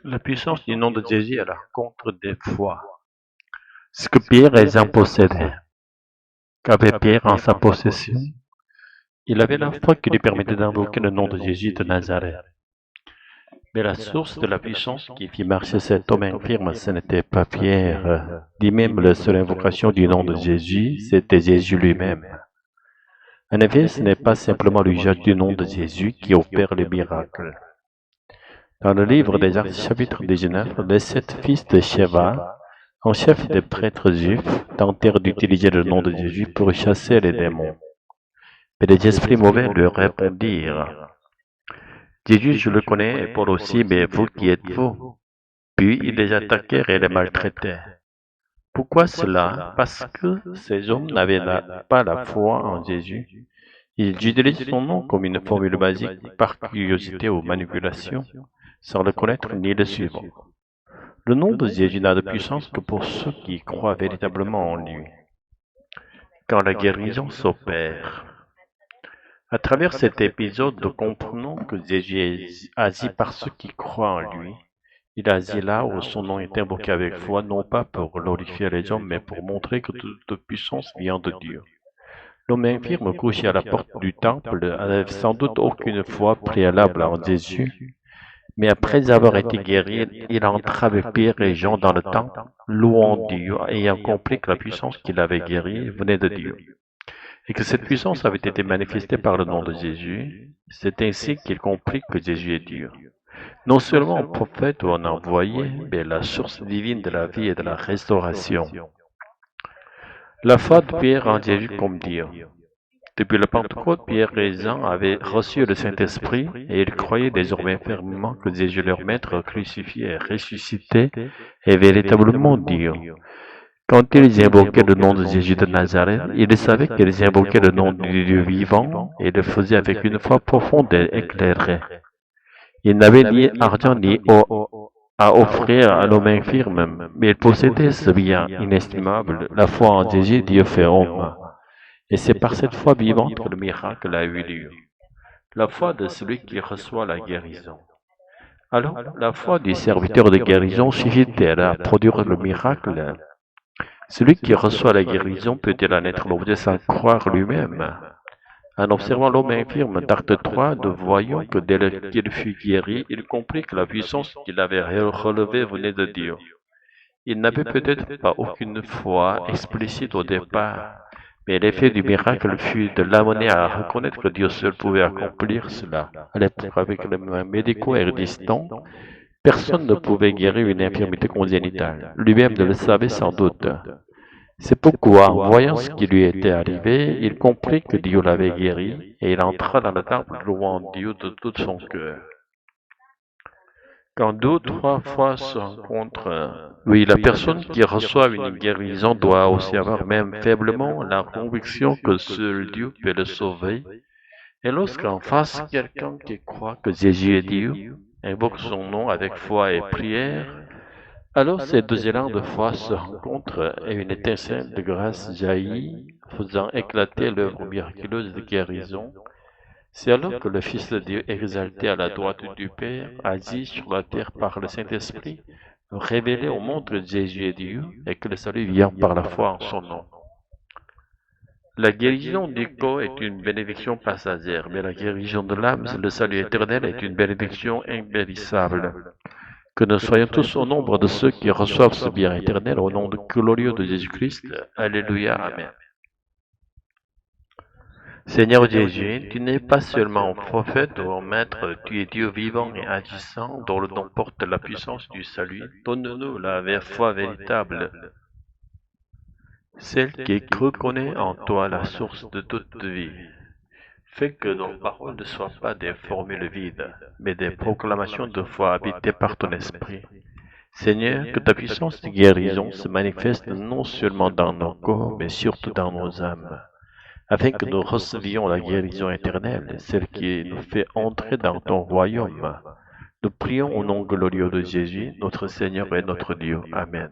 La puissance du nom de Jésus à la rencontre des foi. Ce que Pierre et Jean possédaient. Qu'avait Pierre en sa possession? Il avait la foi qui lui permettait d'invoquer le nom de Jésus de Nazareth. Mais la source de la puissance qui fit marcher cet homme infirme, ce n'était pas Pierre, ni même la seule invocation du nom de Jésus, c'était Jésus lui-même. En effet, ce n'est pas simplement l'usage du nom de Jésus qui opère les miracles. Dans le livre des Actes chapitre 19, les 7 fils de Sheva, en chef des prêtres juifs, tentèrent d'utiliser le nom de Jésus pour chasser les démons. Mais les esprits mauvais leur répondirent: Jésus, je le connais, et Paul aussi, mais vous qui êtes-vous? Puis ils les attaquèrent et les maltraitaient. Pourquoi cela? Parce que ces hommes n'avaient pas la foi en Jésus. Ils utilisent son nom comme une formule basique par curiosité ou manipulation, sans le connaître ni le suivre. Le nom de Jésus n'a de puissance que pour ceux qui croient véritablement en lui. Quand la guérison s'opère. À travers cet épisode, nous comprenons que Jésus agit par ceux qui croient en lui. Il agit là où son nom est invoqué avec foi, non pas pour glorifier les hommes, mais pour montrer que toute puissance vient de Dieu. L'homme infirme couché à la porte du temple n'avait sans doute aucune foi préalable en Jésus, mais après avoir été guéri, il entra avec Pierre et Jean dans le temple, louant Dieu, ayant compris que la puissance qui l'avait guéri venait de Dieu, et que cette puissance avait été manifestée par le nom de Jésus. C'est ainsi qu'il comprit que Jésus est Dieu. Non seulement un prophète ou un envoyé, mais la source divine de la vie et de la restauration. La foi de Pierre en Jésus comme Dieu. Depuis la Pentecôte, Pierre et Jean avaient reçu le Saint-Esprit et ils croyaient désormais fermement que Jésus leur Maître crucifié et ressuscité est véritablement Dieu. Quand ils invoquaient le nom de Jésus de Nazareth, ils savaient qu'ils invoquaient le nom du Dieu vivant et le faisaient avec une foi profonde et éclairée. Ils n'avaient ni argent ni eau à offrir à l'homme infirme, mais ils possédaient ce bien inestimable, la foi en Jésus, Dieu fait homme. Et c'est par cette foi vivante que le miracle a eu lieu. La foi de celui qui reçoit la guérison. Alors, la foi du serviteur de guérison suffit-elle à produire le miracle? Celui qui reçoit la guérison peut-il en être l'objet sans croire lui-même? En observant l'homme infirme d'acte 3, nous voyons que dès qu'il fut guéri, il comprit que la puissance qu'il avait relevée venait de Dieu. Il n'avait peut-être pas aucune foi explicite au départ, mais l'effet du miracle fut de l'amener à reconnaître que Dieu seul pouvait accomplir cela. À l'époque, avec les moyens médicaux existants, personne ne pouvait guérir une infirmité congénitale. Lui-même ne le savait sans doute. C'est pourquoi, en voyant ce qui lui était arrivé, il comprit que Dieu l'avait guéri, et il entra dans le temple louant Dieu de tout son cœur. Quand 2 ou 3 fois se rencontrent, oui, la personne qui reçoit une guérison doit aussi avoir même faiblement la conviction que seul Dieu peut le sauver. Et lorsqu'en face quelqu'un qui croit que Jésus est Dieu, invoque son nom avec foi et prière, alors ces deux élans de foi se rencontrent et une étincelle de grâce jaillit, faisant éclater l'œuvre miraculeuse de guérison. C'est alors que le Fils de Dieu, exalté à la droite du Père, agit sur la terre par le Saint-Esprit, révélé au monde que Jésus est Dieu et que le salut vient par la foi en son nom. La guérison du corps est une bénédiction passagère, mais la guérison de l'âme, le salut éternel, est une bénédiction impérissable. Que nous soyons tous au nombre de ceux qui reçoivent ce bien éternel au nom glorieux de Jésus-Christ. Alléluia, Amen. Seigneur Jésus, tu n'es pas seulement un prophète ou un maître, tu es Dieu vivant et agissant, dont le nom porte la puissance du salut. Donne-nous la foi véritable, celle qui reconnaît en toi la source de toute vie. Fais que nos paroles ne soient pas des formules vides, mais des proclamations de foi habitées par ton esprit. Seigneur, que ta puissance de guérison se manifeste non seulement dans nos corps, mais surtout dans nos âmes, afin que nous recevions la guérison éternelle, celle qui nous fait entrer dans ton royaume. Nous prions au nom glorieux de Jésus, notre Seigneur et notre Dieu. Amen.